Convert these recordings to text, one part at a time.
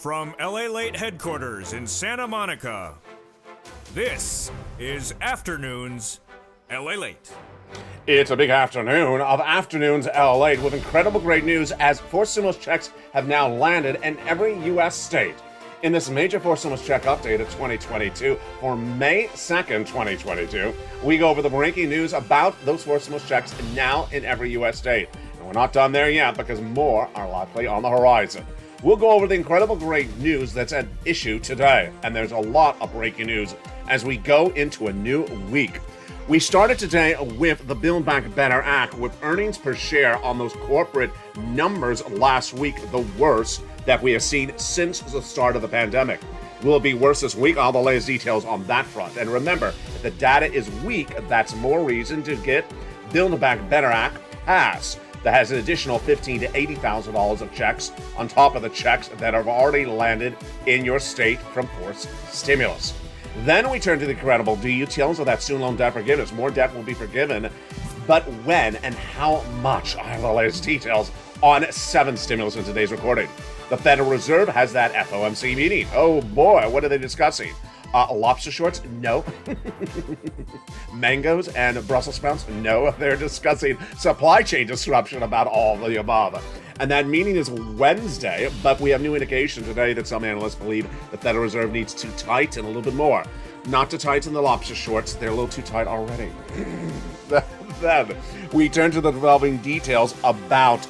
From LALATE headquarters in Santa Monica, this is Afternoons LALATE. It's a big afternoon of Afternoons LALATE with incredible great news as forced stimulus checks have now landed in every U.S. state. In this major forced stimulus check update of 2022 for May 2nd, 2022, we go over the breaking news about those forced stimulus checks now in every U.S. state. And we're not done there yet because more are likely on the horizon. We'll go over the incredible great news that's at issue today, and there's a lot of breaking news as we go into a new week. We started today with the Build Back Better Act, with earnings per share on those corporate numbers last week the worst that we have seen since the start of the pandemic. Will it be worse this week? All the latest details on that front. And remember, if the data is weak, that's more reason to get Build Back Better Act passed. That has an additional $15,000 to $80,000 of checks on top of the checks that have already landed in your state from forced stimulus. Then we turn to the incredible details of that student loan debt forgiveness. More debt will be forgiven, but when and how much? I have the latest details on 7 stimulus in today's recording. The Federal Reserve has that FOMC meeting. Oh boy, what are they discussing? Lobster shorts? No. Mangoes and Brussels sprouts? No. They're discussing supply chain disruption about all of the above. And that meeting is Wednesday, but we have new indication today that some analysts believe the Federal Reserve needs to tighten a little bit more. Not to tighten the lobster shorts, they're a little too tight already. Then we turn to the developing details about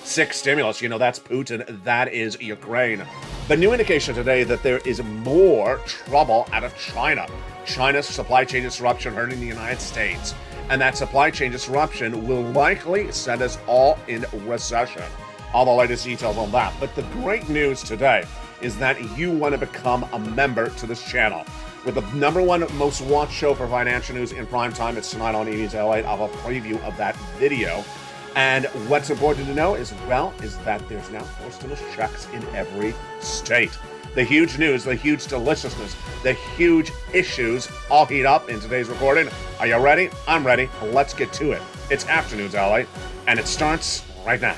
6 stimulus. You know, that's Putin, that is Ukraine. The new indication today that there is more trouble out of China. China's supply chain disruption hurting the United States. And that supply chain disruption will likely send us all in recession. All the latest details on that. But the great news today is that you want to become a member to this channel. With the #1 most watched show for financial news in prime time, it's tonight on EV's LALATE. I'll have a preview of that video. And what's important to know is that there's now forced stimulus checks in every state. The huge news, the huge deliciousness, the huge issues all heat up in today's recording. Are you ready? I'm ready. Let's get to it. It's Afternoons LA, and it starts right now.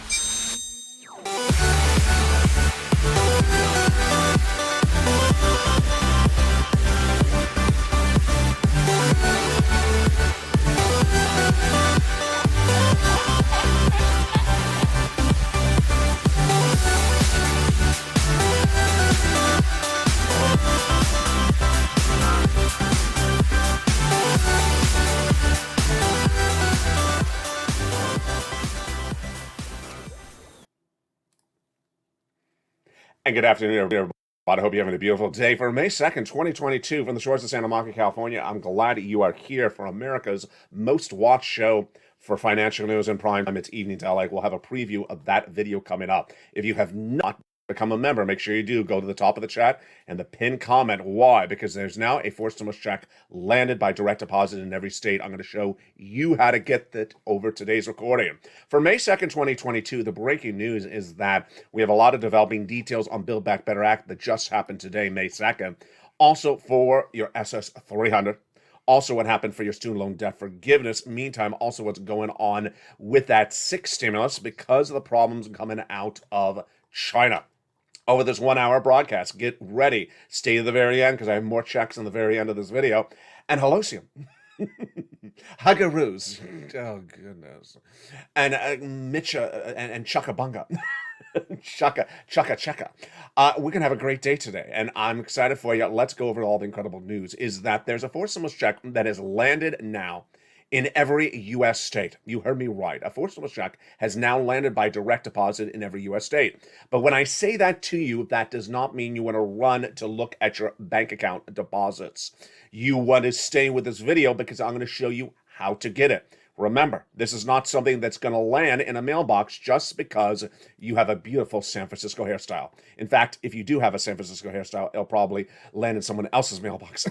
And good afternoon, everybody. I hope you're having a beautiful day. For May 2nd, 2022, from the shores of Santa Monica, California, I'm glad you are here for America's most watched show for financial news in prime time. It's Evening to LA. We'll have a preview of that video coming up. If you have not become a member, make sure you do. Go to the top of the chat and the pinned comment. Why? Because there's now a forced stimulus check landed by direct deposit in every state. I'm going to show you how to get that over today's recording. For May 2nd, 2022, the breaking news is that we have a lot of developing details on Build Back Better Act that just happened today, May 2nd. Also for your SS 300. Also what happened for your student loan debt forgiveness. Meantime, also what's going on with that 6 stimulus because of the problems coming out of China. Over this 1-hour broadcast, get ready. Stay to the very end because I have more checks on the very end of this video. And Holosium. Huggaroos. Oh, goodness. And Mitcha and Chuckabunga. Chaka. We're going to have a great day today, and I'm excited for you. Let's go over all the incredible news. Is that there's a forced stimulus check that has landed now in every U.S. state. You heard me right. A forced stimulus check has now landed by direct deposit in every U.S. state. But when I say that to you, that does not mean you want to run to look at your bank account deposits. You want to stay with this video because I'm going to show you how to get it. Remember, this is not something that's going to land in a mailbox just because you have a beautiful San Francisco hairstyle. In fact, if you do have a San Francisco hairstyle, it'll probably land in someone else's mailbox.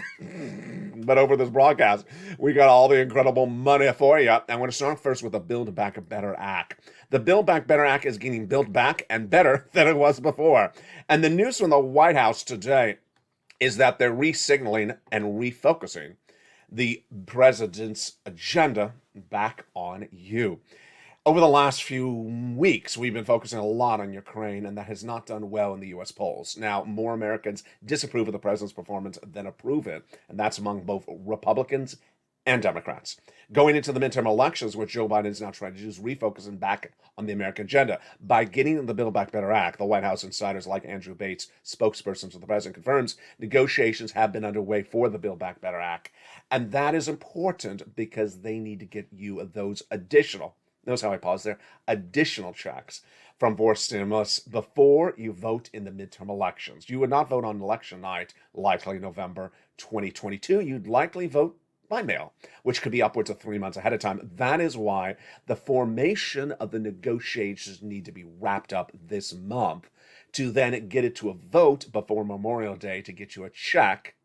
But over this broadcast, we got all the incredible money for you. I'm going to start first with the Build Back Better Act. The Build Back Better Act is getting built back and better than it was before. And the news from the White House today is that they're re-signaling and refocusing the president's agenda back on you. Over the last few weeks, we've been focusing a lot on Ukraine, and that has not done well in the U.S. polls. Now, more Americans disapprove of the president's performance than approve it, and that's among both Republicans and Democrats. Going into the midterm elections, what Joe Biden is now trying to do is refocus back on the American agenda. By getting the Build Back Better Act, the White House insiders like Andrew Bates, spokesperson for the president, confirms negotiations have been underway for the Build Back Better Act. And that is important because they need to get you those additional, notice how I pause there, additional checks from for stimulus before you vote in the midterm elections. You would not vote on election night, likely November 2022. You'd likely vote by mail, which could be upwards of 3 months ahead of time. That is why the formation of the negotiations need to be wrapped up this month to then get it to a vote before Memorial Day to get you a check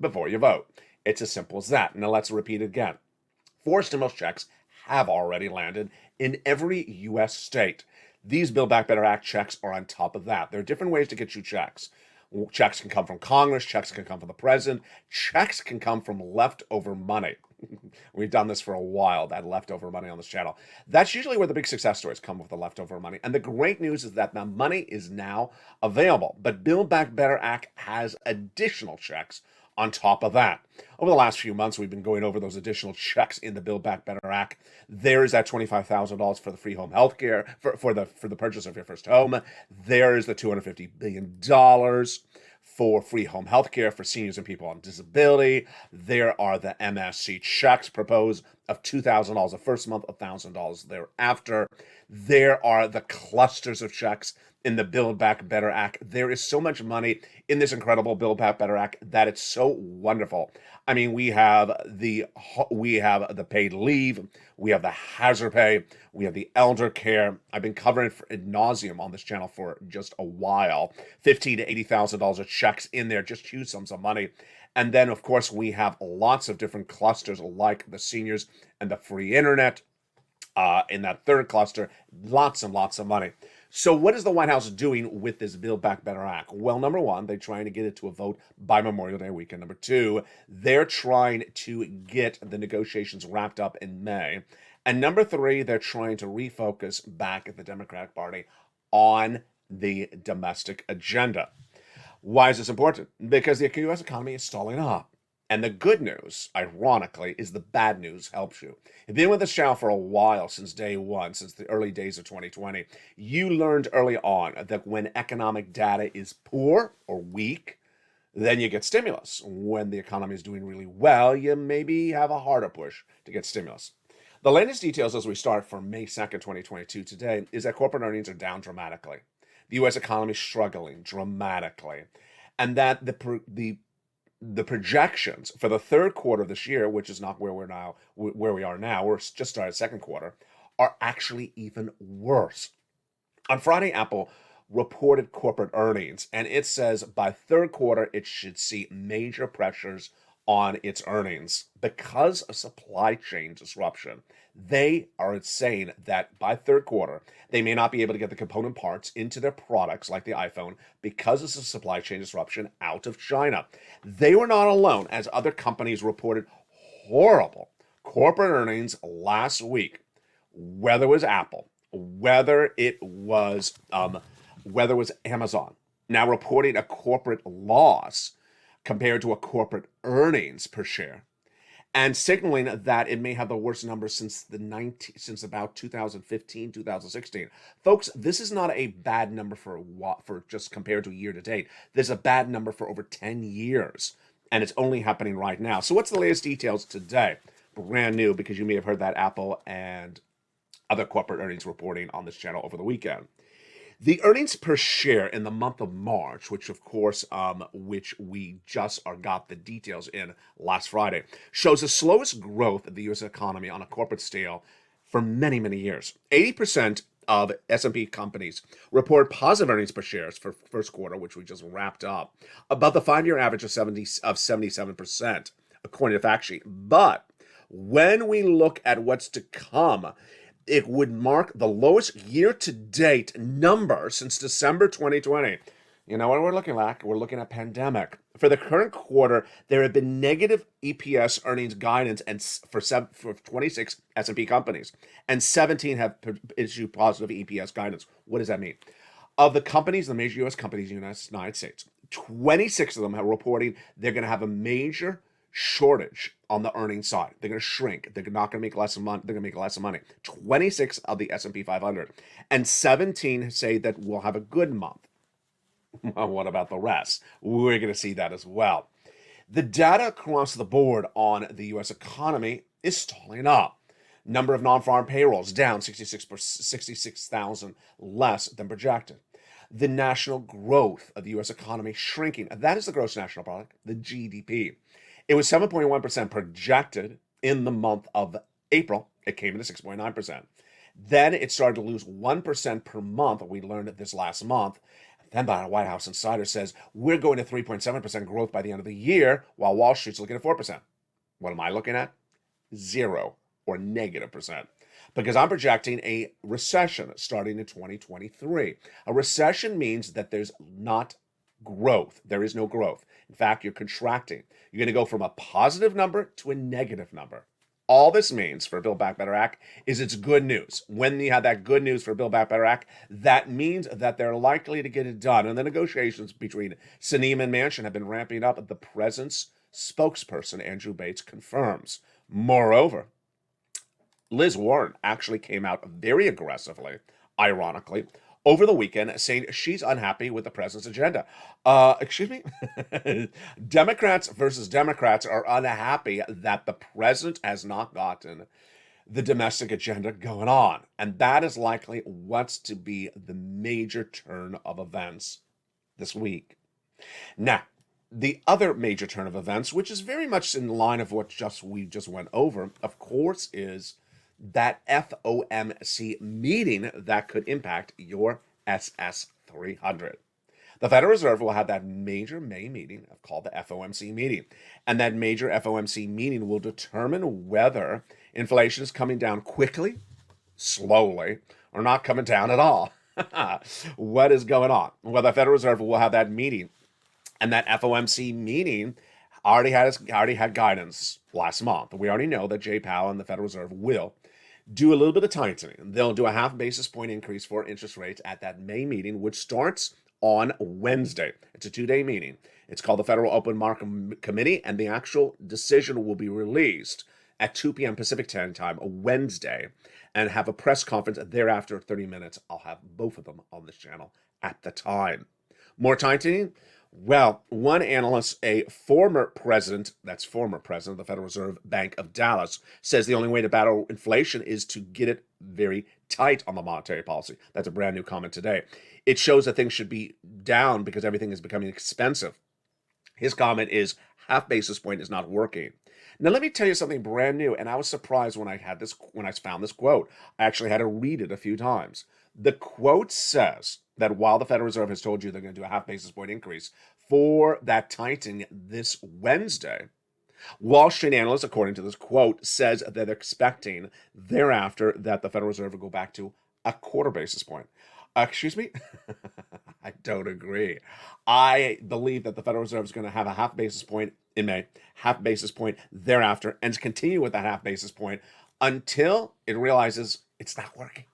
before you vote. It's as simple as that. Now let's repeat it again. 4 stimulus checks have already landed in every U.S. state. These Build Back Better Act checks are on top of that. There are different ways to get you checks. Checks can come from Congress, checks can come from the president, checks can come from leftover money. We've done this for a while, that leftover money on this channel. That's usually where the big success stories come with the leftover money. And the great news is that the money is now available. But Build Back Better Act has additional checks on top of that. Over the last few months, we've been going over those additional checks in the Build Back Better Act. There is that $25,000 for the free home health care, for the purchase of your first home. There is the $250 billion for free home health care for seniors and people on disability. There are the MSC checks proposed of $2,000 the first month, $1,000 thereafter. There are the clusters of checks in the Build Back Better Act. There is so much money in this incredible Build Back Better Act that it's so wonderful. I mean, we have the paid leave, we have the hazard pay, we have the elder care. I've been covering it ad nauseum on this channel for just a while. $15,000 to $80,000 of checks in there, just huge sums of money. And then, of course, we have lots of different clusters like the seniors and the free internet. In that third cluster, lots and lots of money. So what is the White House doing with this Build Back Better Act? Well, number one, they're trying to get it to a vote by Memorial Day weekend. Number two, they're trying to get the negotiations wrapped up in May. And number three, they're trying to refocus back at the Democratic Party on the domestic agenda. Why is this important? Because the U.S. economy is stalling up. And the good news, ironically, is the bad news helps you. You've been with this channel for a while, since day one, since the early days of 2020. You learned early on that when economic data is poor or weak, then you get stimulus. When the economy is doing really well, you maybe have a harder push to get stimulus. The latest details as we start from May 2nd, 2022 today is that corporate earnings are down dramatically. The U.S. economy is struggling dramatically. And that the projections for the third quarter of this year, which is not where we are now, we're just started second quarter, are actually even worse. On Friday, Apple reported corporate earnings, and it says by third quarter, it should see major pressures on its earnings because of supply chain disruption. They are saying that by third quarter, they may not be able to get the component parts into their products like the iPhone because of the supply chain disruption out of China. They were not alone, as other companies reported horrible corporate earnings last week, whether it was Apple, whether it was Amazon, now reporting a corporate loss compared to a corporate earnings per share, and signaling that it may have the worst numbers since about 2015, 2016. Folks, this is not a bad number for just compared to year to date. This is a bad number for over 10 years, and it's only happening right now. So what's the latest details today? Brand new, because you may have heard that Apple and other corporate earnings reporting on this channel over the weekend. The earnings per share in the month of March, which of course, which we just got the details in last Friday, shows the slowest growth of the U.S. economy on a corporate scale for many, many years. 80% of S&P companies report positive earnings per share for first quarter, which we just wrapped up, above the 5-year average of 77%, according to FactSheet. But when we look at what's to come, it would mark the lowest year-to-date number since December 2020. You know what we're looking like? We're looking at pandemic. For the current quarter, there have been negative EPS earnings guidance for 26 S&P companies, and 17 have issued positive EPS guidance. What does that mean? Of the companies, the major U.S. companies in the United States, 26 of them are reporting they're going to have a major shortage on the earnings side. They're going to shrink. They're not going to make less money. They're going to make less money. 26 of the S&P 500, and 17 say that we'll have a good month. Well, what about the rest? We're going to see that as well. The data across the board on the U.S. economy is stalling up. Number of non-farm payrolls down 66,000 less than projected. The national growth of the U.S. economy shrinking. That is the gross national product, the GDP. It was 7.1% projected in the month of April. It came in at 6.9%. Then it started to lose 1% per month. We learned this last month. Then the White House insider says we're going to 3.7% growth by the end of the year, while Wall Street's looking at 4%. What am I looking at? 0 or negative percent. Because I'm projecting a recession starting in 2023. A recession means that there's not growth. There is no growth. In fact, you're contracting. You're going to go from a positive number to a negative number. All this means for Build Back Better Act is it's good news. When you have that good news for Build Back Better Act, that means that they're likely to get it done. And the negotiations between Sinema and Manchin have been ramping up. The president's spokesperson, Andrew Bates, confirms. Moreover, Liz Warren actually came out very aggressively, ironically, over the weekend saying she's unhappy with the president's agenda. Excuse me? Democrats versus Democrats are unhappy that the president has not gotten the domestic agenda going on. And that is likely what's to be the major turn of events this week. Now, the other major turn of events, which is very much in line of what we just went over, of course, is that FOMC meeting that could impact your SS 300. The Federal Reserve will have that major May meeting called the FOMC meeting. And that major FOMC meeting will determine whether inflation is coming down quickly, slowly, or not coming down at all. What is going on? Well, the Federal Reserve will have that meeting. And that FOMC meeting already had guidance last month. We already know that Jay Powell and the Federal Reserve will do a little bit of tightening. They'll do a half basis point increase for interest rates at that May meeting, which starts on Wednesday. It's a 2-day meeting. It's called the Federal Open Market Committee, and the actual decision will be released at 2 p.m. Pacific Standard Time, a Wednesday, and have a press conference thereafter, 30 minutes. I'll have both of them on this channel at the time. More tightening? Well, one analyst, a former president of the Federal Reserve Bank of Dallas, says the only way to battle inflation is to get it very tight on the monetary policy. That's a brand new comment today. It shows that things should be down because everything is becoming expensive. His comment is half basis point is not working. Now, let me tell you something brand new, and I was surprised when I found this quote. I actually had to read it a few times. The quote says that while the Federal Reserve has told you they're going to do a half basis point increase for that tightening this Wednesday, Wall Street analysts, according to this quote, says that they're expecting thereafter that the Federal Reserve will go back to a quarter basis point. Excuse me? I don't agree. I believe that the Federal Reserve is going to have a half basis point in May, half basis point thereafter, and continue with that half basis point until it realizes it's not working.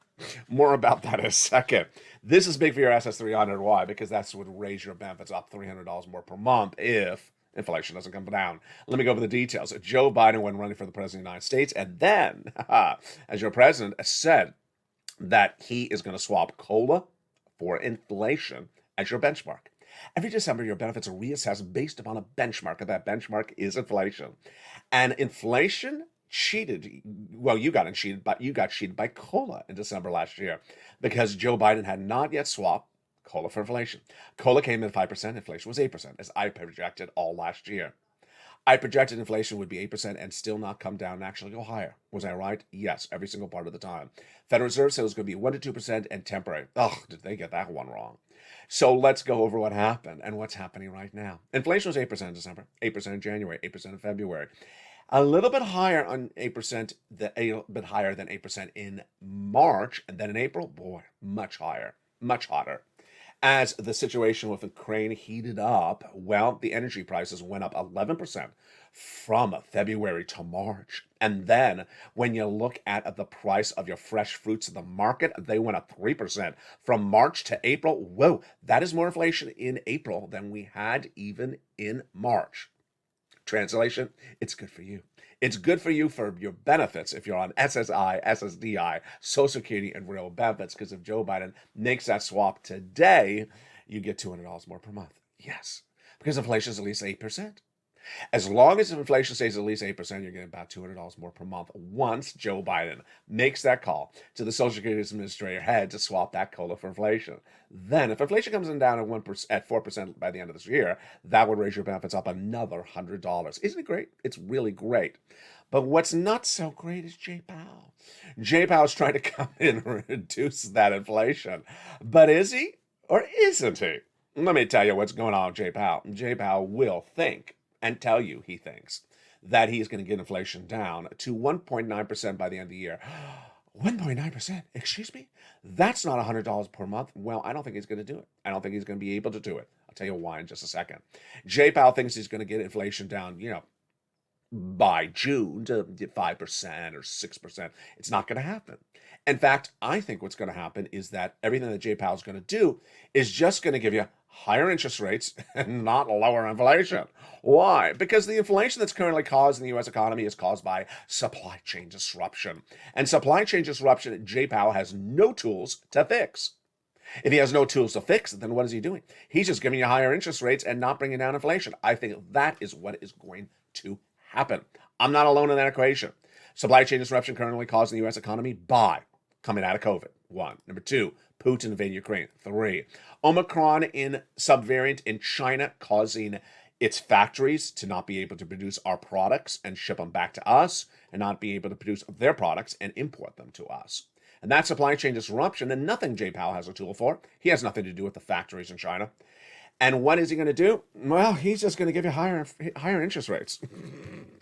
More about that in a second. This is big for your SS 300. Why? Because that's what would raise your benefits up $300 more per month if inflation doesn't come down. Let me go over the details. Joe Biden, when running for the president of the United States, and then, as your president, said that he is going to swap COLA for inflation as your benchmark. Every December, your benefits are reassessed based upon a benchmark, and that benchmark is inflation. And inflation cheated. Well, you got cheated by COLA in December last year because Joe Biden had not yet swapped COLA for inflation. COLA came in at 5%, inflation was 8%, as I projected all last year. I projected inflation would be 8% and still not come down and actually go higher. Was I right? Yes, every single part of the time. Federal Reserve said it was going to be 1 to 2% and temporary. Oh, did they get that one wrong? So let's go over what happened and what's happening right now. Inflation was 8% in December, 8% in January, 8% in February. A little bit higher on 8%, a bit higher than 8% in March, and then in April, boy, much higher, much hotter. As the situation with Ukraine heated up, well, the energy prices went up 11% from February to March. And then when you look at the price of your fresh fruits in the market, they went up 3% from March to April. Whoa, that is more inflation in April than we had even in March. Translation, it's good for you. It's good for you for your benefits if you're on SSI, SSDI, Social Security, and real benefits, because if Joe Biden makes that swap today, you get $200 more per month. Yes, because inflation is at least 8%. As long as inflation stays at least 8%, you're getting about $200 more per month once Joe Biden makes that call to the Social Security Administrator head to swap that COLA for inflation. Then, if inflation comes in down at 1% at 4% by the end of this year, that would raise your benefits up another $100. Isn't it great? It's really great. But what's not so great is Jay Powell. Jay Powell's trying to come in and reduce that inflation. But is he or isn't he? Let me tell you what's going on with Jay Powell. Jay Powell will think and tell you he thinks that he's going to get inflation down to 1.9% by the end of the year. 1.9%? Excuse me? That's not $100 per month. Well, I don't think he's going to do it. I don't think he's going to be able to do it. I'll tell you why in just a second. Jay Powell thinks he's going to get inflation down, by June to 5% or 6%. It's not going to happen. In fact, I think what's going to happen is that everything that Jay Powell's going to do is just going to give you higher interest rates and not lower inflation. Why? Because the inflation that's currently caused in the U.S. economy is caused by supply chain disruption. And supply chain disruption, Jay Powell has no tools to fix. If he has no tools to fix it, then what is he doing? He's just giving you higher interest rates and not bringing down inflation. I think that is what is going to happen. I'm not alone in that equation. Supply chain disruption currently caused in the U.S. economy by coming out of COVID. 1. Number 2, Putin invading Ukraine. 3, Omicron in subvariant in China causing its factories to not be able to produce our products and ship them back to us, and not be able to produce their products and import them to us. And that supply chain disruption, and nothing Jay Powell has a tool for. He has nothing to do with the factories in China. And what is he going to do? Well, he's just going to give you higher interest rates.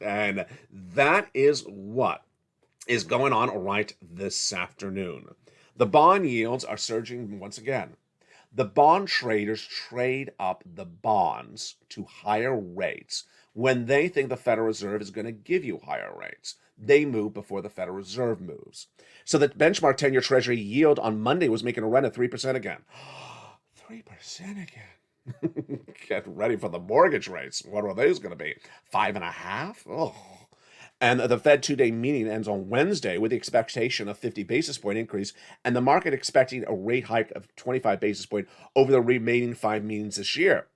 And that is what is going on right this afternoon. The bond yields are surging once again. The bond traders trade up the bonds to higher rates when they think the Federal Reserve is going to give you higher rates. They move before the Federal Reserve moves. So the benchmark 10-year Treasury yield on Monday was making a run at 3% again. 3% again. Get ready for the mortgage rates. What are those going to be? 5.5%? Oh. And the Fed two-day meeting ends on Wednesday with the expectation of 50 basis point increase, and the market expecting a rate hike of 25 basis point over the remaining 5 meetings this year.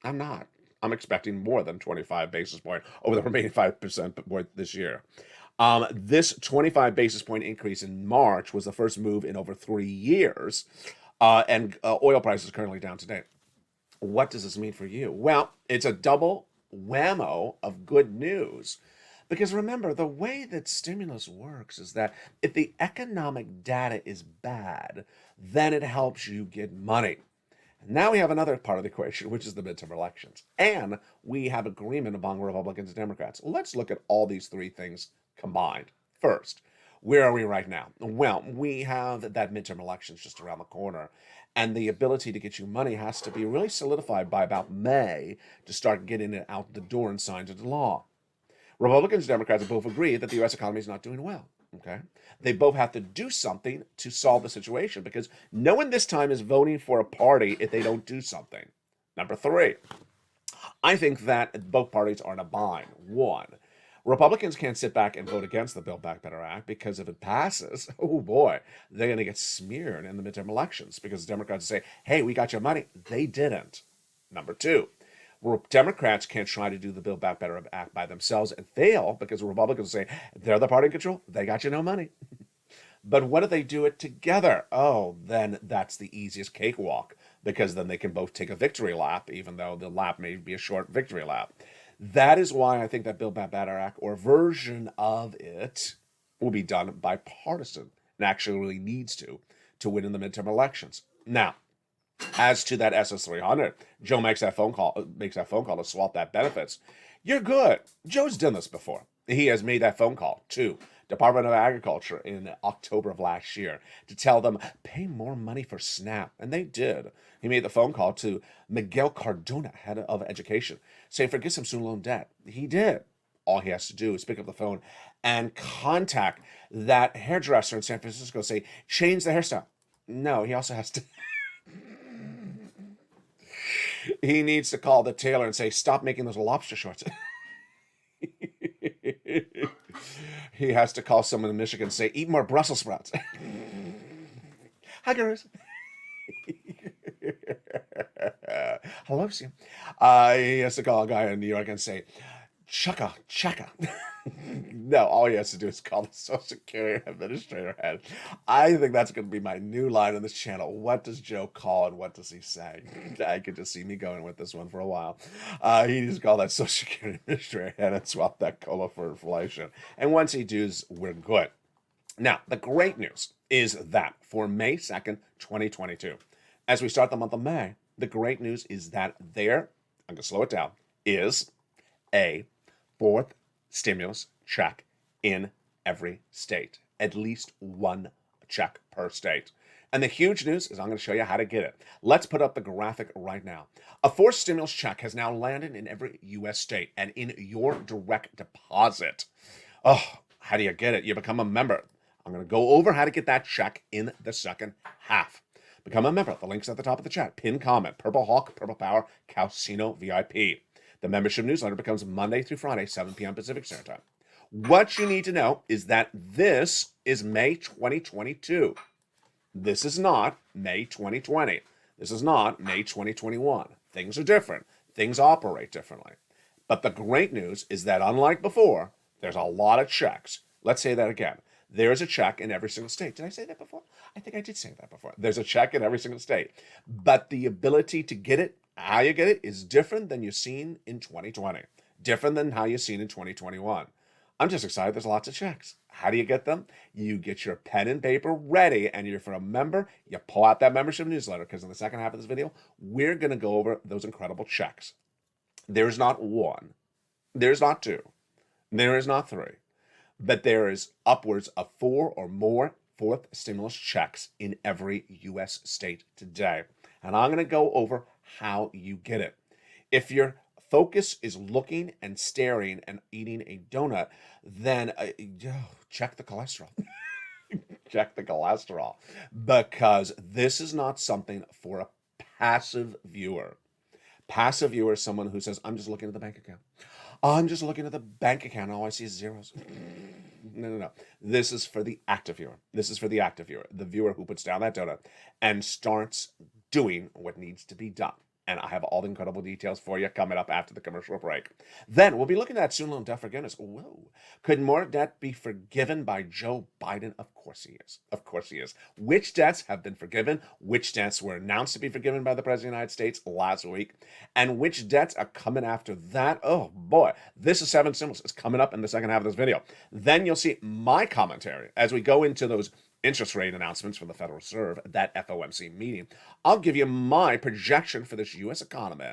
I'm not. I'm expecting more than 25 basis point over the remaining 5% point this year. This 25 basis point increase in March was the first move in over 3 years, and oil prices currently down today. What does this mean for you? Well, it's a double whammo of good news. Because remember, the way that stimulus works is that if the economic data is bad, then it helps you get money. Now we have another part of the equation, which is the midterm elections. And we have agreement among Republicans and Democrats. Let's look at all these 3 things combined. First, where are we right now? Well, we have that midterm elections just around the corner. And the ability to get you money has to be really solidified by about May to start getting it out the door and signed into law. Republicans and Democrats both agree that the U.S. economy is not doing well. Okay, they both have to do something to solve the situation, because no one this time is voting for a party if they don't do something. Number 3, I think that both parties are in a bind. 1, Republicans can't sit back and vote against the Build Back Better Act, because if it passes, oh boy, they're going to get smeared in the midterm elections, because Democrats say, hey, we got your money. They didn't. Number 2, Democrats can't try to do the Build Back Better Act by themselves and fail, because Republicans say they're the party in control. They got you no money. But what if they do it together? Oh, then that's the easiest cakewalk, because then they can both take a victory lap, even though the lap may be a short victory lap. That is why I think that Build Back Better Act, or version of it, will be done bipartisan, and actually really needs to win in the midterm elections. Now, as to that SS300, Joe makes that phone call to swap that benefits. You're good. Joe's done this before. He has made that phone call to Department of Agriculture in October of last year to tell them, pay more money for SNAP. And they did. He made the phone call to Miguel Cardona, head of education, saying, forget some student loan debt. He did. All he has to do is pick up the phone and contact that hairdresser in San Francisco, say, change the hairstyle. No, he also has to... He needs to call the tailor and say, stop making those lobster shorts. He has to call someone in Michigan and say, eat more Brussels sprouts. Hi, girls. Hello, Sam. He has to call a guy in New York and say, chaka, chaka. No, all he has to do is call the Social Security Administrator head. I think that's going to be my new line on this channel. What does Joe call and what does he say? I could just see me going with this one for a while. He needs to call that Social Security Administrator head and swap that COLA for inflation. And once he does, we're good. Now, the great news is that for May 2nd, 2022, as we start the month of May, the great news is that there, I'm going to slow it down, is a fourth stimulus check in every state. At least one check per state. And the huge news is I'm going to show you how to get it. Let's put up the graphic right now. A fourth stimulus check has now landed in every U.S. state and in your direct deposit. Oh, how do you get it? You become a member. I'm going to go over how to get that check in the second half. Become a member. The link's at the top of the chat. Pin comment. Purple Hawk, Purple Power, Calcino VIP. The membership newsletter becomes Monday through Friday, 7 p.m. Pacific Standard Time. What you need to know is that this is May 2022. This is not May 2020. This is not May 2021. Things are different. Things operate differently. But the great news is that unlike before, there's a lot of checks. Let's say that again. There is a check in every single state. Did I say that before? I think I did say that before. There's a check in every single state. But the ability to get it, how you get it, is different than you've seen in 2020. Different than how you've seen in 2021. I'm just excited there's lots of checks. How do you get them? You get your pen and paper ready, and if you're a member, you pull out that membership newsletter, because in the second half of this video, we're going to go over those incredible checks. There's not one. There's not two. There is not three. But there is upwards of 4 or more fourth stimulus checks in every U.S. state today. And I'm going to go over how you get it. If your focus is looking and staring and eating a donut, then check the cholesterol. Check the cholesterol. Because this is not something for a passive viewer. Passive viewer is someone who says, I'm just looking at the bank account. I'm just looking at the bank account. All I see is zeros. No. This is for the active viewer. This is for the active viewer. The viewer who puts down that donut and starts doing what needs to be done. And I have all the incredible details for you coming up after the commercial break. Then we'll be looking at student loan debt forgiveness. Whoa. Could more debt be forgiven by Joe Biden? Of course he is. Of course he is. Which debts have been forgiven? Which debts were announced to be forgiven by the President of the United States last week? And which debts are coming after that? Oh boy. This is 7 symbols. It's coming up in the second half of this video. Then you'll see my commentary as we go into those interest rate announcements from the Federal Reserve, that FOMC meeting. I'll give you my projection for this U.S. economy.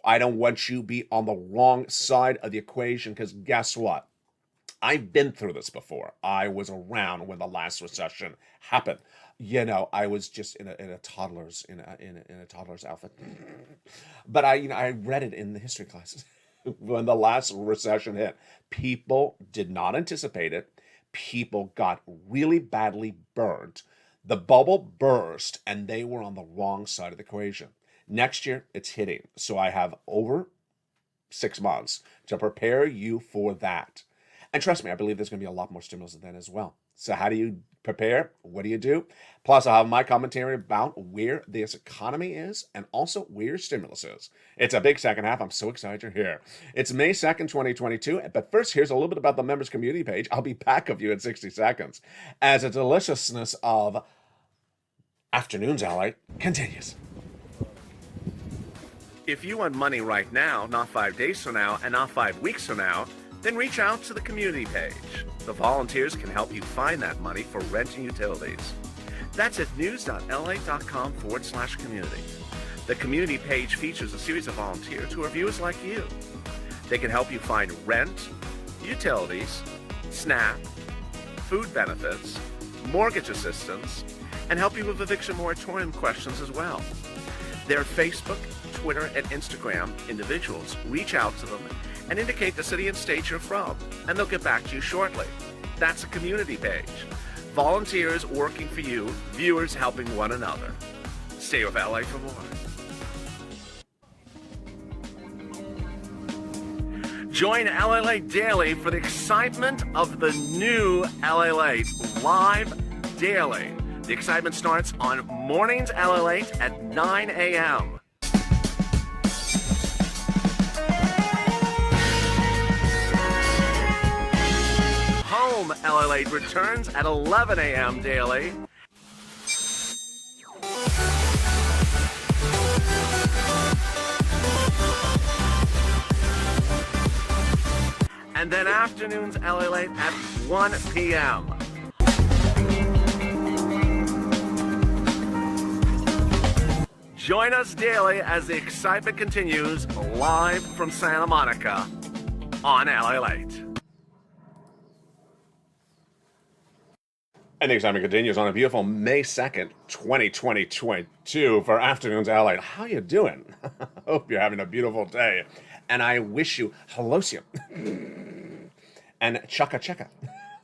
I don't want you to be on the wrong side of the equation, because guess what? I've been through this before. I was around when the last recession happened. You know, I was just in a toddler's outfit. But I read it in the history classes when the last recession hit. People did not anticipate it. People got really badly burned. The bubble burst, and they were on the wrong side of the equation. Next year, it's hitting. So I have over 6 months to prepare you for that. And trust me, I believe there's going to be a lot more stimulus then as well. So how do you prepare? What do you do? Plus, I'll have my commentary about where this economy is and also where your stimulus is. It's a big second half. I'm so excited you're here. It's May 2nd, 2022. But first, here's a little bit about the members community page. I'll be back with you in 60 seconds as the deliciousness of Afternoons LA continues. If you want money right now, not 5 days from now, and not 5 weeks from now, then reach out to the community page. The volunteers can help you find that money for rent and utilities. That's at news.la.com/community. The community page features a series of volunteers who are viewers like you. They can help you find rent, utilities, SNAP, food benefits, mortgage assistance, and help you with eviction moratorium questions as well. Their Facebook, Twitter, and Instagram individuals reach out to them and indicate the city and state you're from, and they'll get back to you shortly. That's a community page. Volunteers working for you, viewers helping one another. Stay with LA for more. Join LALATE daily for the excitement of the new LALATE live daily. The excitement starts on mornings LALATE at 9 a.m. Home LALATE returns at 11 a.m. daily. And then afternoons LALATE at 1 p.m. Join us daily as the excitement continues live from Santa Monica on LALATE. And the excitement continues on a beautiful May 2nd, 2022 for Afternoons LALATE. How you doing? Hope you're having a beautiful day. And I wish you halosium and chaka chaka.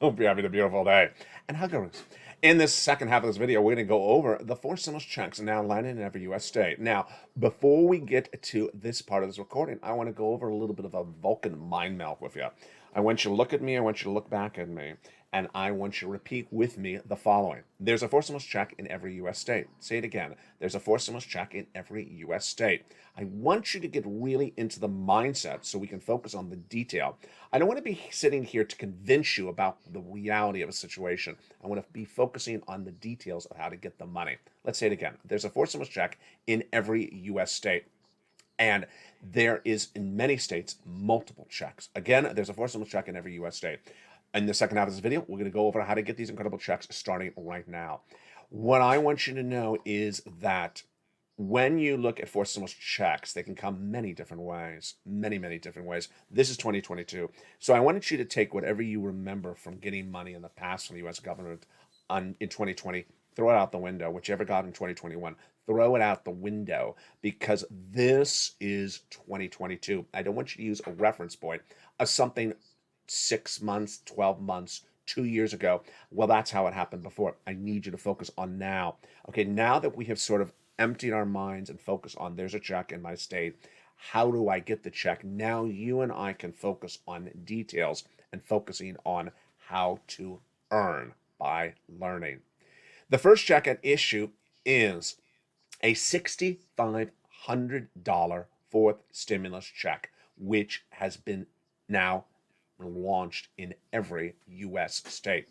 Hope you're having a beautiful day. And huggaroos. In this second half of this video, we're going to go over the 4 stimulus checks now landing in every U.S. state. Now, before we get to this part of this recording, I want to go over a little bit of a Vulcan mind meld with you. I want you to look at me, I want you to look back at me, and I want you to repeat with me the following. There's a 4 stimulus check in every U.S. state. Say it again. There's a 4 stimulus check in every U.S. state. I want you to get really into the mindset so we can focus on the detail. I don't want to be sitting here to convince you about the reality of a situation. I want to be focusing on the details of how to get the money. Let's say it again. There's a 4 stimulus check in every U.S. state. And there is, in many states, multiple checks. Again, there's a 4 stimulus check in every U.S. state. In the second half of this video, we're going to go over how to get these incredible checks starting right now. What I want you to know is that when you look at 4 stimulus checks, they can come many different ways, many different ways. This is 2022. So I wanted you to take whatever you remember from getting money in the past from the U.S. government in 2020, throw it out the window. What you ever got in 2021, throw it out the window, because this is 2022. I don't want you to use a reference point of something 6 months, 12 months, 2 years ago. Well, that's how it happened before. I need you to focus on now. Okay, now that we have sort of emptied our minds and focus on there's a check in my state, how do I get the check? Now you and I can focus on details and focusing on how to earn by learning. The first check at issue is a $6,500 fourth stimulus check, which has been now launched in every U.S. state.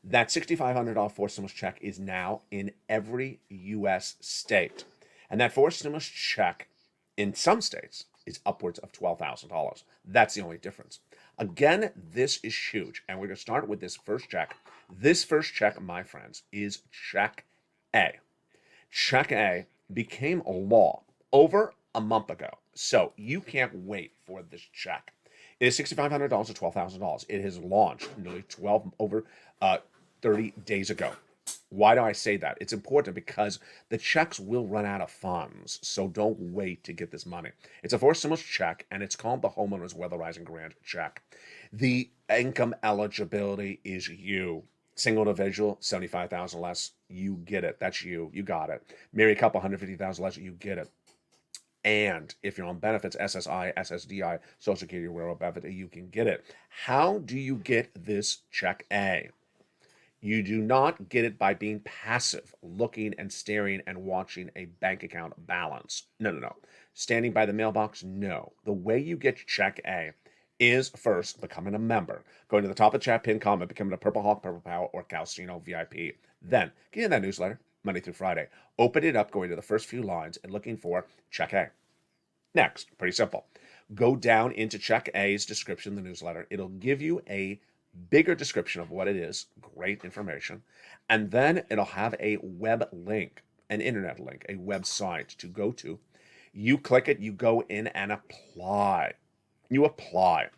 That $6,500 fourth stimulus check is now in every U.S. state. And that fourth stimulus check in some states is upwards of $12,000. That's the only difference. Again, this is huge. And we're going to start with this first check. This first check, my friends, is Check A. Check A became a law over a month ago. So you can't wait for this check. It is $6,500 to $12,000. It has launched nearly 30 days ago. Why do I say that? It's important because the checks will run out of funds, so don't wait to get this money. It's a fourth stimulus check, and it's called the Homeowners Weatherizing Grant Check. The income eligibility is you. Single individual, $75,000 less, you get it. That's you. You got it. Married couple, $150,000 less, you get it. And if you're on benefits, SSI, SSDI, Social Security, Rural Benefit, you can get it. How do you get this Check A? You do not get it by being passive, looking and staring and watching a bank account balance. No. Standing by the mailbox? No. The way you get Check A is first becoming a member. Going to the top of the chat, pin comment, becoming a Purple Hawk, Purple Power, or Calcino VIP. Then, get in that newsletter, Monday through Friday. Open it up, going to the first few lines and looking for Check A. Next, pretty simple. Go down into Check A's description, the newsletter. It'll give you a bigger description of what it is, great information, and then it'll have a web link, an internet link, a website to go to. You click it, you go in and apply. You apply,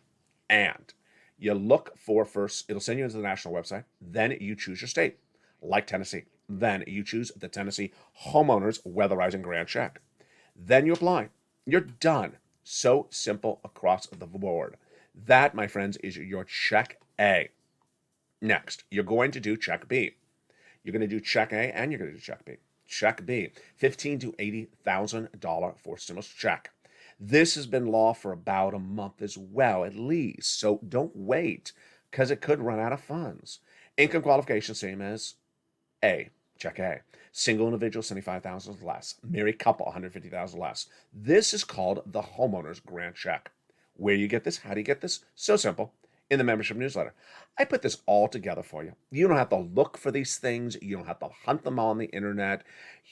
and You look for first, it'll send you into the national website. Then you choose your state, like Tennessee. Then you choose the Tennessee Homeowners Weatherizing Grant Check. Then you apply. You're done. So simple across the board. That, my friends, is your check A. Next, you're going to do check B. You're going to do check A and you're going to do check B. Check B, $15,000 to $80,000 for stimulus check. This has been law for about a month as well, at least. So don't wait, because it could run out of funds. Income qualification, same as A. Check A. Single individual, $75,000 less. Married couple, $150,000 less. This is called the Homeowners Grant Check. Where do you get this? How do you get this? So simple. In the membership newsletter. I put this all together for you. You don't have to look for these things. You don't have to hunt them on the internet.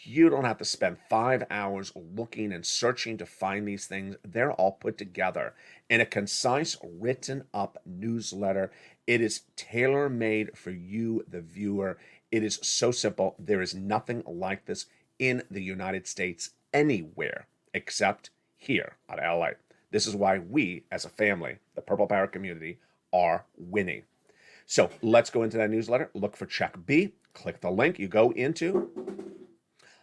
You don't have to spend 5 hours looking and searching to find these things. They're all put together in a concise, written up newsletter. It is tailor-made for you, the viewer. It is so simple. There is nothing like this in the United States anywhere except here at LALATE. This is why we, as a family, the Purple Parrot community, are winning. So let's go into that newsletter. Look for check B. Click the link. You go into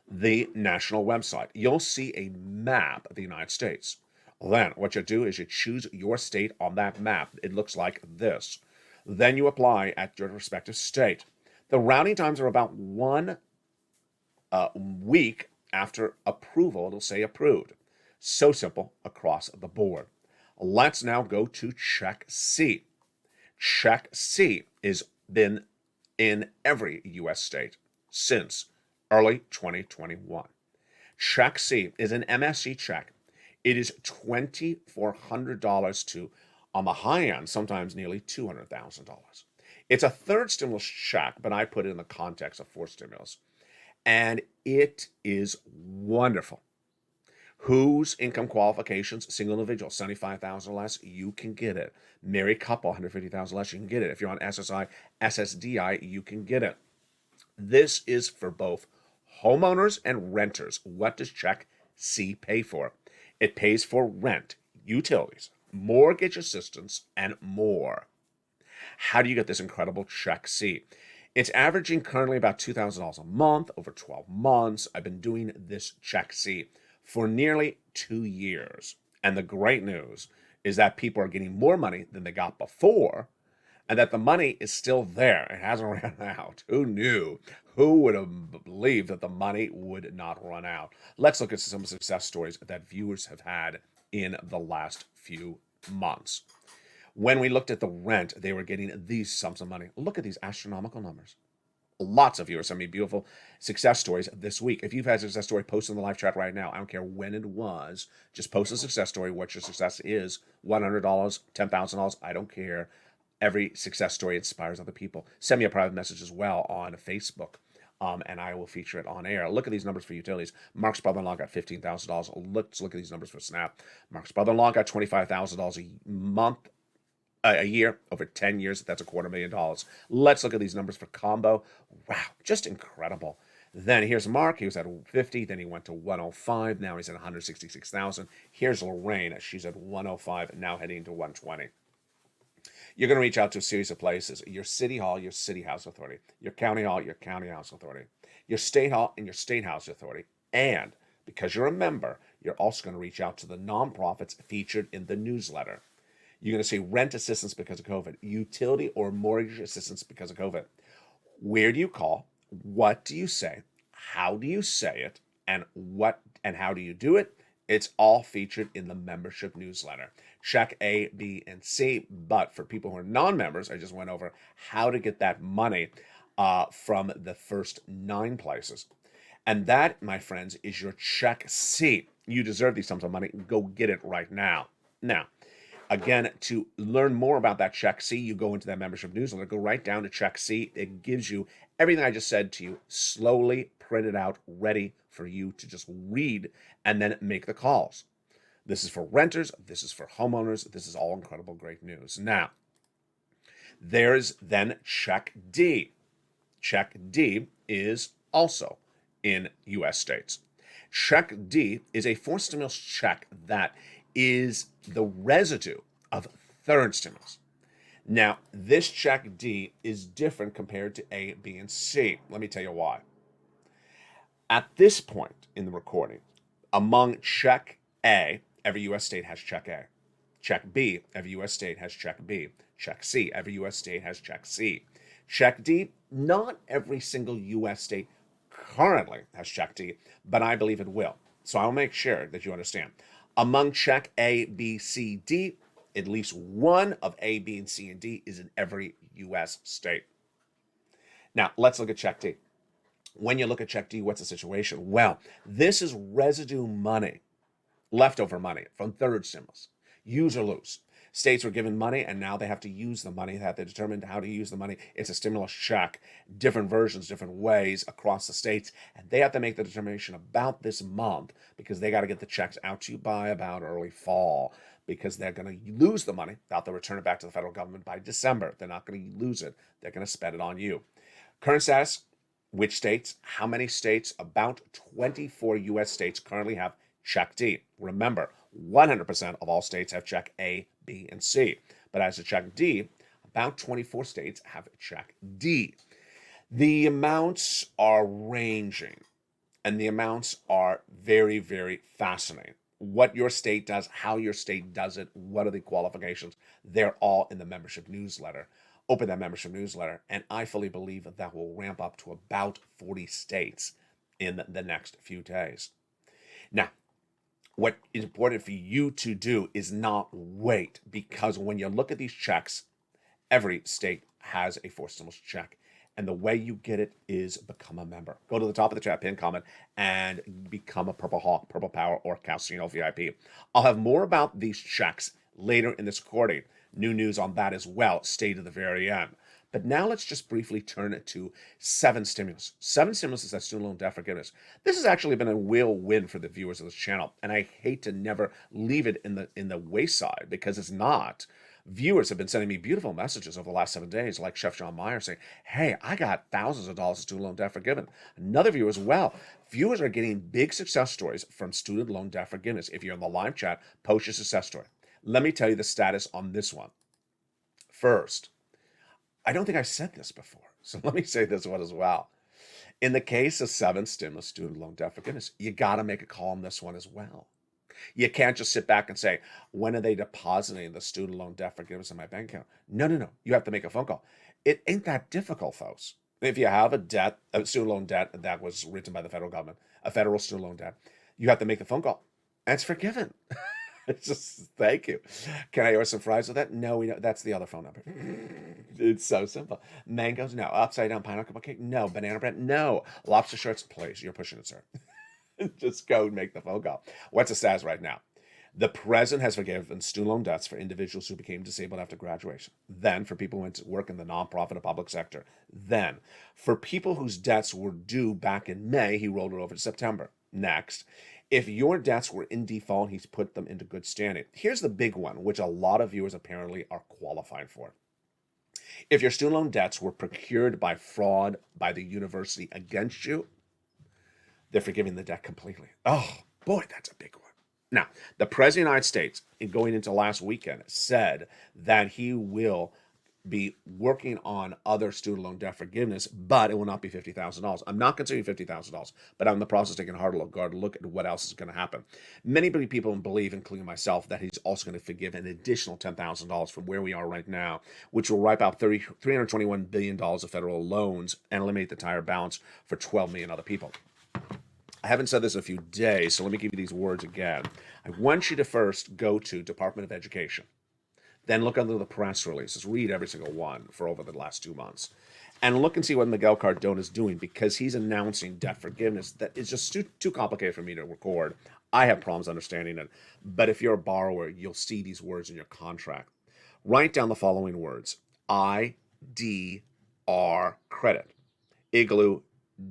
the national website. You'll see a map of the United States. Then what you do is you choose your state on that map. It looks like this. Then you apply at your respective state. The routing times are about 1 week after approval. It'll say approved. So simple across the board. Let's now go to check C. Check C has been in every U.S. state since early 2021. Check C is an MSC check. It is $2,400 to, on the high end, sometimes nearly $200,000. It's a third stimulus check, but I put it in the context of 4 stimulus. And it is wonderful. Whose income qualifications? Single individual, $75,000 less, you can get it. Married couple, $150,000 less, you can get it. If you're on SSI, SSDI, you can get it. This is for both homeowners and renters. What does check C pay for? It pays for rent, utilities, mortgage assistance, and more. How do you get this incredible check C? It's averaging currently about $2,000 a month over 12 months. I've been doing this check C for nearly 2 years. And the great news is that people are getting more money than they got before, and that the money is still there. It hasn't run out. Who knew? Who would have believed that the money would not run out? Let's look at some success stories that viewers have had in the last few months. When we looked at the rent, they were getting these sums of money. Look at these astronomical numbers. Lots of viewers sent me beautiful success stories this week. If you've had a success story, post in the live chat right now. I don't care when it was. Just post a success story, what your success is. $100, $10,000, I don't care. Every success story inspires other people. Send me a private message as well on Facebook, and I will feature it on air. Look at these numbers for utilities. Mark's brother-in-law got $15,000. Let's look at these numbers for Snap. Mark's brother-in-law got $25,000 a month. A year, over 10 years, that's $250,000. Let's look at these numbers for Combo. Wow, just incredible. Then here's Mark. He was at 50, then he went to 105. Now he's at 166,000. Here's Lorraine. She's at 105 and now heading to 120. You're going to reach out to a series of places. Your city hall, your city house authority. Your county hall, your county house authority. Your state hall and your state house authority. And because you're a member, you're also going to reach out to the nonprofits featured in the newsletter. You're going to say rent assistance because of COVID, utility or mortgage assistance because of COVID. Where do you call? What do you say? How do you say it? And how do you do it? It's all featured in the membership newsletter. Check A, B, and C. But for people who are non-members, I just went over how to get that money from the first 9 places. And that, my friends, is your check C. You deserve these sums of money. Go get it right now. Now, again, to learn more about that check C, you go into that membership newsletter, go right down to check C. It gives you everything I just said to you, slowly printed out, ready for you to just read and then make the calls. This is for renters. This is for homeowners. This is all incredible, great news. Now, there's then check D. Check D is also in U.S. states. Check D is a forced stimulus check that is the residue of third stimulus. Now, this check D is different compared to A, B, and C. Let me tell you why. At this point in the recording, among check A, every U.S. state has check A. Check B, every U.S. state has check B. Check C, every U.S. state has check C. Check D, not every single U.S. state currently has check D, but I believe it will. So I'll make sure that you understand. Among check A, B, C, D, at least one of A, B, and C, and D is in every U.S. state. Now, let's look at check D. When you look at check D, what's the situation? Well, this is residue money, leftover money from third stimulus. Use or lose. States were given money and now they have to use the money. They have to determine how to use the money. It's a stimulus check, different versions, different ways across the states. And they have to make the determination about this month because they got to get the checks out to you by about early fall because they're going to lose the money. They'll return it back to the federal government by December. They're not going to lose it. They're going to spend it on you. Current status, which states, how many states? About 24 U.S. states currently have check D. Remember, 100% of all states have check A, B, and C. But as a check D, about 24 states have check D. The amounts are ranging, and the amounts are very, very fascinating. What your state does, how your state does it, what are the qualifications, they're all in the membership newsletter. Open that membership newsletter, and I fully believe that will ramp up to about 40 states in the next few days. Now, what is important for you to do is not wait, because when you look at these checks, every state has a forced stimulus check. And the way you get it is become a member. Go to the top of the chat, pin comment, and become a Purple Hawk, Purple Power, or Casino VIP. I'll have more about these checks later in this recording. New news on that as well. Stay to the very end. But now let's just briefly turn it to 7 stimulus. 7 stimulus is that student loan debt forgiveness. This has actually been a real win for the viewers of this channel, and I hate to never leave it in the wayside because it's not. Viewers have been sending me beautiful messages over the last 7 days, like Chef John Meyer saying, hey, I got thousands of dollars of student loan debt forgiven. Another viewer as well. Viewers are getting big success stories from student loan debt forgiveness. If you're in the live chat, post your success story. Let me tell you the status on this one. First, I don't think I said this before, so let me say this one as well. In the case of 7 stimulus student loan debt forgiveness, you got to make a call on this one as well. You can't just sit back and say, when are they depositing the student loan debt forgiveness in my bank account? No. You have to make a phone call. It ain't that difficult, folks. If you have a student loan debt that was written by the federal government, a federal student loan debt, you have to make the phone call, and it's forgiven. It's just, thank you. Can I order some fries with that? No, we don't. That's the other phone number. It's so simple. Mangoes? No. Upside down pineapple cake? No. Banana bread? No. Lobster shorts? Please. You're pushing it, sir. Just go and make the phone call. What's the status right now? The president has forgiven student loan debts for individuals who became disabled after graduation. Then, for people who went to work in the nonprofit or public sector. Then, for people whose debts were due back in May, he rolled it over to September. Next, if your debts were in default, he's put them into good standing. Here's the big one, which a lot of viewers apparently are qualified for. If your student loan debts were procured by fraud by the university against you, they're forgiving the debt completely. Oh, boy, that's a big one. Now, the President of the United States, going into last weekend, said that he will be working on other student loan debt forgiveness, but it will not be $50,000. I'm not considering $50,000, but I'm in the process of taking a hard look at what else is going to happen. Many people believe, including myself, that he's also going to forgive an additional $10,000 from where we are right now, which will wipe out $321 billion of federal loans and eliminate the entire balance for 12 million other people. I haven't said this in a few days, so let me give you these words again. I want you to first go to Department of Education. Then look under the press releases. Read every single one for over the last 2 months. And look and see what Miguel Cardona is doing, because he's announcing debt forgiveness that is just too complicated for me to record. I have problems understanding it. But if you're a borrower, you'll see these words in your contract. Write down the following words. IDR credit. Igloo,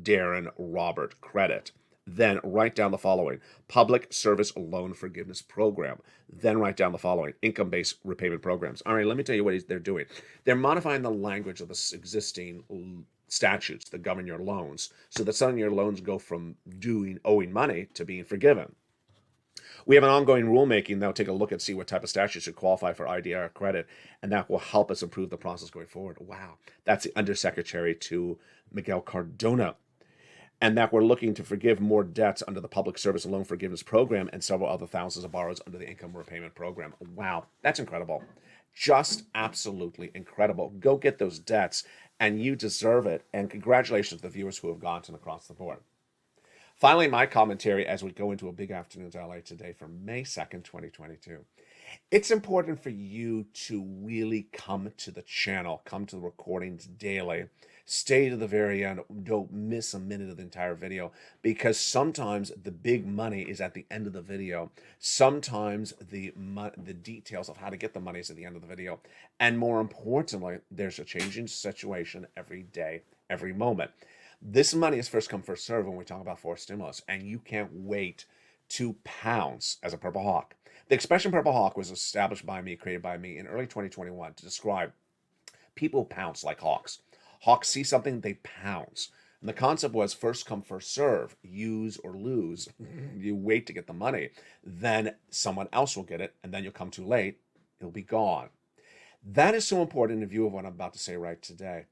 Darren, Robert credit. Then write down the following. Public Service Loan Forgiveness Program. Then write down the following. Income-based repayment programs. All right, let me tell you what they're doing. They're modifying the language of the existing statutes that govern your loans so that some of your loans go from owing money to being forgiven. We have an ongoing rulemaking that will take a look and see what type of statute should qualify for IDR credit, and that will help us improve the process going forward. Wow. That's the Undersecretary to Miguel Cardona. And that we're looking to forgive more debts under the Public Service Loan Forgiveness Program and several other thousands of borrowers under the Income Repayment Program. Wow, that's incredible. Just absolutely incredible. Go get those debts, and you deserve it. And congratulations to the viewers who have gotten across the board. Finally, my commentary as we go into a big afternoon's LA today for May 2nd, 2022. It's important for you to really come to the channel, come to the recordings daily, stay to the very end, don't miss a minute of the entire video, because sometimes the big money is at the end of the video. Sometimes the details of how to get the money is at the end of the video. And more importantly, there's a changing situation every day, every moment. This money is first come, first serve when we talk about forced stimulus, and you can't wait to pounce as a purple hawk. The expression purple hawk was established by me, created by me in early 2021 to describe people pounce like hawks. Hawks see something, they pounce. And the concept was first come, first serve, use or lose. You wait to get the money, then someone else will get it, and then you'll come too late, it'll be gone. That is so important in view of what I'm about to say right today.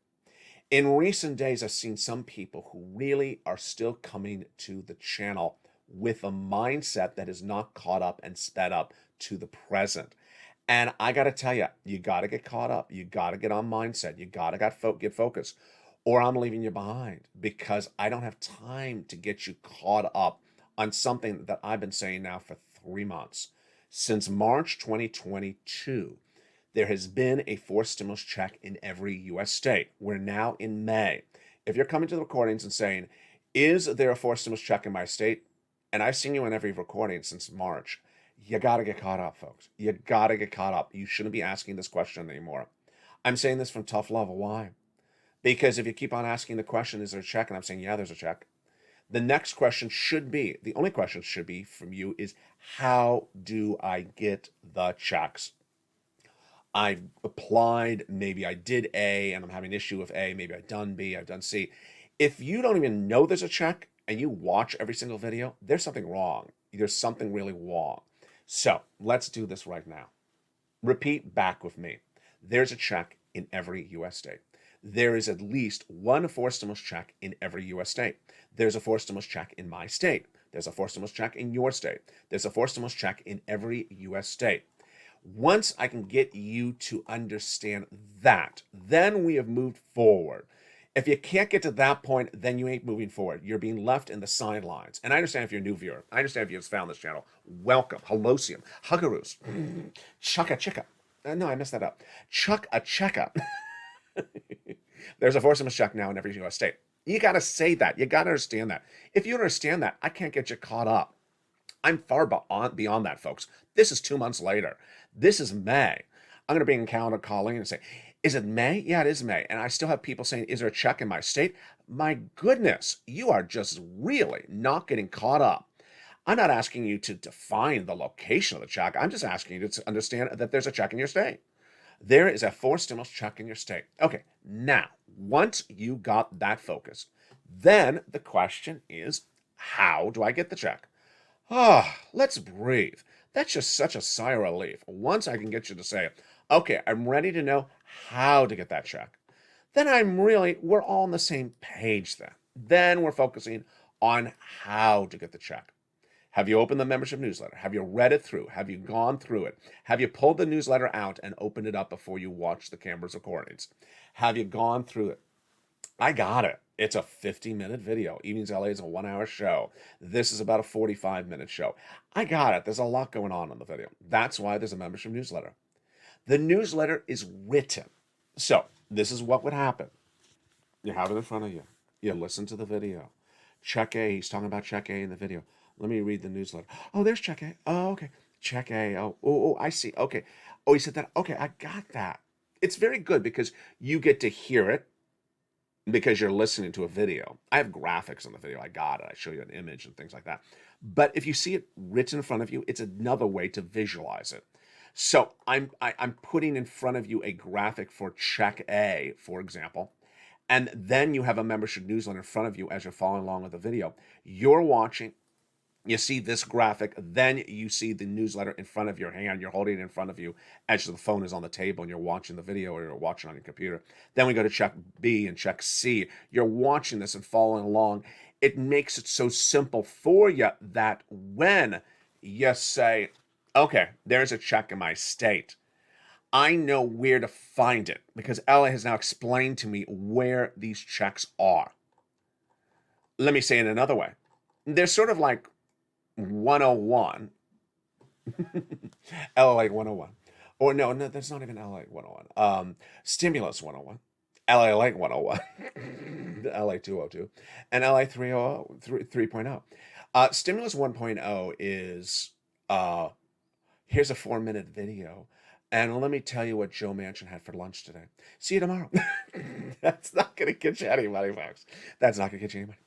In recent days, I've seen some people who really are still coming to the channel with a mindset that is not caught up and sped up to the present. And I got to tell you, you got to get caught up. You got to get on mindset. You got to get focused, or I'm leaving you behind, because I don't have time to get you caught up on something that I've been saying now for 3 months. Since March 2022, there has been a forced stimulus check in every U.S. state. We're now in May. If you're coming to the recordings and saying, is there a forced stimulus check in my state? And I've seen you in every recording since March. You got to get caught up, folks. You got to get caught up. You shouldn't be asking this question anymore. I'm saying this from tough love. Why? Because if you keep on asking the question, is there a check? And I'm saying, yeah, there's a check. The next question should be, the only question should be from you is, how do I get the checks? I've applied, maybe I did A and I'm having an issue with A, maybe I've done B, I've done C. If you don't even know there's a check and you watch every single video, there's something wrong. There's something really wrong. So let's do this right now. Repeat back with me. There's a check in every U.S. state. There is at least one forced stimulus check in every U.S. state. There's a forced stimulus check in my state. There's a forced stimulus check in your state. There's a forced stimulus check in every U.S. state. Once I can get you to understand that, then we have moved forward. If you can't get to that point, then you ain't moving forward. You're being left in the sidelines. And I understand if you're a new viewer. I understand if you just found this channel. Welcome. Helosium. Huggaroos. Chucka chicka. No, I messed that up. Chuck a checka. There's a forced stimulus check now in every U.S. state. You got to say that. You got to understand that. If you understand that, I can't get you caught up. I'm far beyond that, folks. This is 2 months later. This is May. I'm going to be in calendar calling and say, is it May? Yeah, it is May. And I still have people saying, is there a check in my state? My goodness, you are just really not getting caught up. I'm not asking you to define the location of the check. I'm just asking you to understand that there's a check in your state. There is a forced stimulus check in your state. Okay, now, once you got that focused, then the question is, how do I get the check? Let's breathe. That's just such a sigh of relief. Once I can get you to say, okay, I'm ready to know how to get that check, then we're all on the same page then. Then we're focusing on how to get the check. Have you opened the membership newsletter? Have you read it through? Have you gone through it? Have you pulled the newsletter out and opened it up before you watch the camera's recordings? Have you gone through it? I got it. It's a 50-minute video. Evenings LA is a 1-hour show. This is about a 45-minute show. I got it. There's a lot going on in the video. That's why there's a membership newsletter. The newsletter is written. So this is what would happen. You have it in front of you. You listen to the video. Check A. He's talking about check A in the video. Let me read the newsletter. Oh, there's check A. Oh, okay. Check A. Oh, I see. Okay. Oh, he said that. Okay, I got that. It's very good because you get to hear it because you're listening to a video. I have graphics on the video. I got it. I show you an image and things like that. But if you see it written in front of you, it's another way to visualize it. So I'm putting in front of you a graphic for check A, for example, and then you have a membership newsletter in front of you as you're following along with the video. You're watching. You see this graphic, then you see the newsletter in front of your hand. You're holding it in front of you as the phone is on the table and you're watching the video or you're watching on your computer. Then we go to check B and check C. You're watching this and following along. It makes it so simple for you that when you say, okay, there's a check in my state, I know where to find it because LA has now explained to me where these checks are. Let me say it another way. They're sort of like 101, LA 101. Or no, that's not even LA 101. Stimulus 101, LA Late 101, LA 202, and LA 3.0. Stimulus 1.0 is here's a 4-minute video. And let me tell you what Joe Manchin had for lunch today. See you tomorrow. That's not going to get you any money, folks. That's not going to get you any money.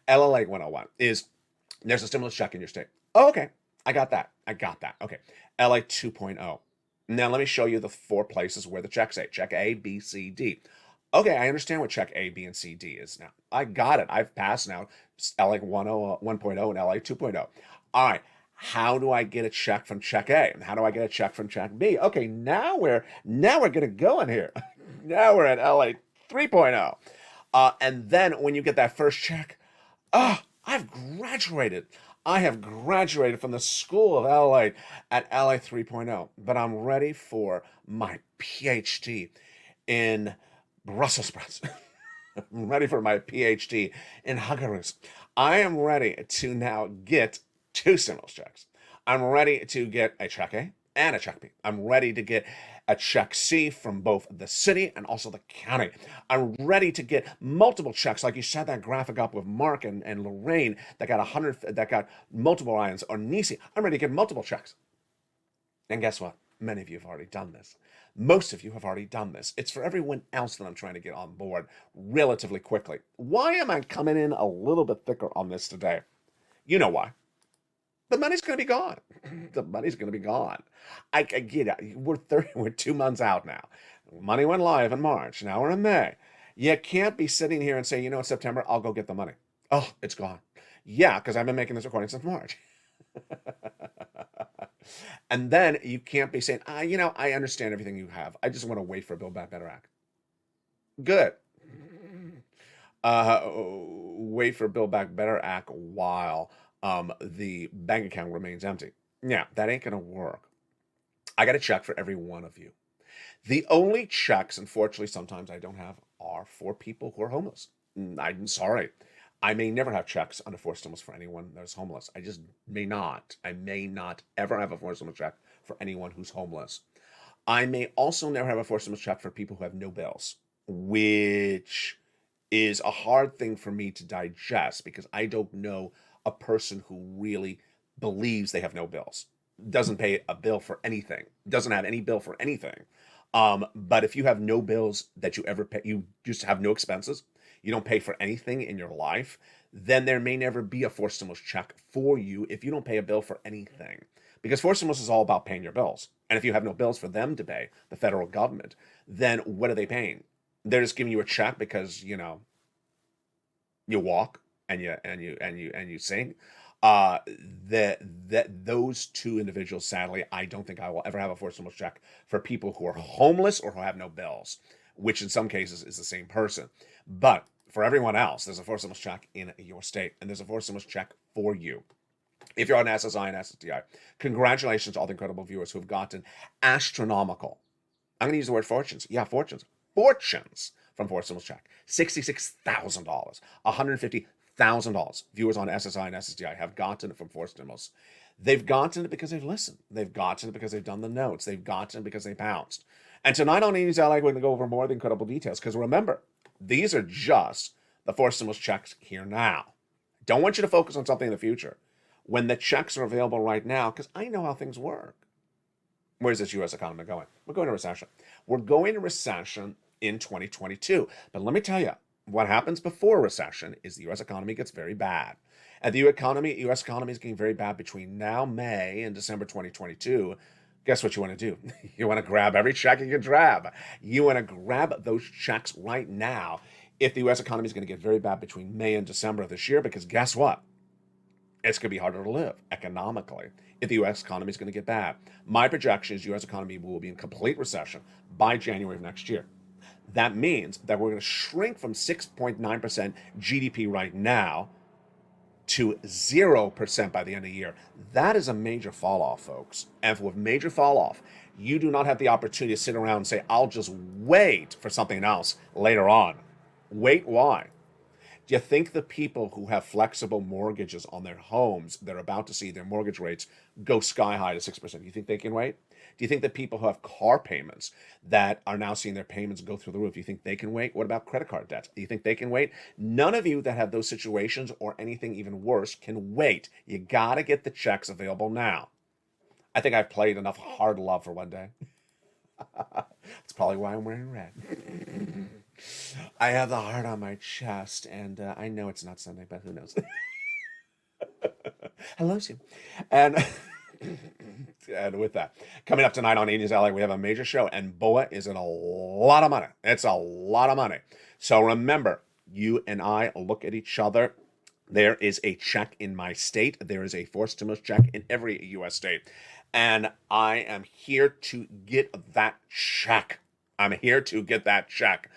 LA 101 is there's a stimulus check in your state. Oh, okay. I got that. Okay. LA 2.0. Now let me show you the 4 places where the checks say. Check A, B, C, D. Okay, I understand what check A, B, and C, D is now. I got it. I've passed now LA 1.0 and LA 2.0. All right. How do I get a check from check A? And how do I get a check from check B? Okay, now we're gonna go in here. Now we're at LA 3.0. And then when you get that first check, I've graduated. I have graduated from the school of LA at LA 3.0, but I'm ready for my PhD in Brussels sprouts. I'm ready for my PhD in Huggaroos. I am ready to now get 2 stimulus checks. I'm ready to get a check A and a check B. I'm ready to get a check C from both the city and also the county. I'm ready to get multiple checks, like you set that graphic up with Mark and Lorraine that got multiple Ryans, or Nisi. I'm ready to get multiple checks. And guess what? Many of you have already done this. Most of you have already done this. It's for everyone else that I'm trying to get on board relatively quickly. Why am I coming in a little bit thicker on this today? You know why. The money's going to be gone. The money's going to be gone. I get it. We're 2 months out now. Money went live in March. Now we're in May. You can't be sitting here and saying, in September, I'll go get the money. Oh, it's gone. Yeah, because I've been making this recording since March. And then you can't be saying, I understand everything you have. I just want to wait for Build Back Better Act. Good. Wait for Build Back Better Act while the bank account remains empty. Yeah, that ain't gonna work. I got a check for every one of you. The only checks, unfortunately, sometimes I don't have are for people who are homeless. I'm sorry. I may never have checks under forced stimulus for anyone that is homeless. I just may not. I may not ever have a forced stimulus check for anyone who's homeless. I may also never have a forced stimulus check for people who have no bills, which is a hard thing for me to digest because I don't know a person who really believes they have no bills, doesn't pay a bill for anything, doesn't have any bill for anything. But if you have no bills that you ever pay, you just have no expenses, you don't pay for anything in your life, then there may never be a forced stimulus check for you if you don't pay a bill for anything. Because forced stimulus is all about paying your bills. And if you have no bills for them to pay, the federal government, then what are they paying? They're just giving you a check because, you walk and you sing. Those 2 individuals, sadly, I don't think I will ever have a forced stimulus check for people who are homeless or who have no bills, which in some cases is the same person. But for everyone else, there's a forced stimulus check in your state, and there's a forced stimulus check for you. If you're on SSI and SSDI, congratulations to all the incredible viewers who have gotten astronomical, I'm going to use the word fortunes. Yeah, fortunes from forced stimulus check. $66,000, $150,000 viewers on SSI and SSDI have gotten it from forced stimulus. They've gotten it because they've listened. They've gotten it because they've done the notes. They've gotten it because they bounced. And tonight on News LA, we're going to go over more of the incredible details because remember, these are just the forced stimulus checks here now. Don't want you to focus on something in the future when the checks are available right now because I know how things work. Where's this U.S. economy going? We're going to recession. We're going to recession in 2022. But let me tell you, what happens before recession is the U.S. economy gets very bad. And the U.S. economy is getting very bad between now, May, and December 2022. Guess what you want to do? You want to grab every check you can grab. You want to grab those checks right now if the U.S. economy is going to get very bad between May and December of this year, because guess what? It's going to be harder to live economically if the U.S. economy is going to get bad. My projection is U.S. economy will be in complete recession by January of next year. That means that we're going to shrink from 6.9% GDP right now to 0% by the end of the year. That is a major fall off, folks. And with major fall off, you do not have the opportunity to sit around and say, I'll just wait for something else later on. Wait, why? Do you think the people who have flexible mortgages on their homes, they're about to see their mortgage rates go sky high to 6%? Do you think they can wait? Do you think that people who have car payments that are now seeing their payments go through the roof, do you think they can wait? What about credit card debt? Do you think they can wait? None of you that have those situations or anything even worse can wait. You got to get the checks available now. I think I've played enough hard love for one day. That's probably why I'm wearing red. I have the heart on my chest, and I know it's not Sunday, but who knows? Hello, Sue. And with that, coming up tonight on A News LA, we have a major show, and boy, is it a lot of money. It's a lot of money. So remember, you and I look at each other. There is a check in my state. There is a forced stimulus check in every U.S. state. And I am here to get that check. I'm here to get that check.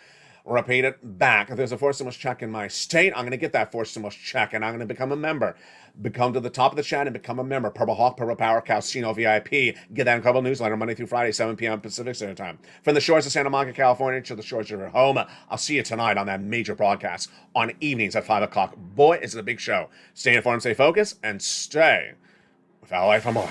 Repeat it back. If there's a forced stimulus check in my state, I'm going to get that forced stimulus check, and I'm going to become a member. Become to the top of the chat and become a member. Purple Hawk, Purple Power, Casino VIP. Get that incredible newsletter Monday through Friday, 7 p.m. Pacific Standard Time. From the shores of Santa Monica, California, to the shores of your home. I'll see you tonight on that major broadcast on evenings at 5 o'clock. Boy, it's a big show. Stay informed, stay focused, and stay with LA for more.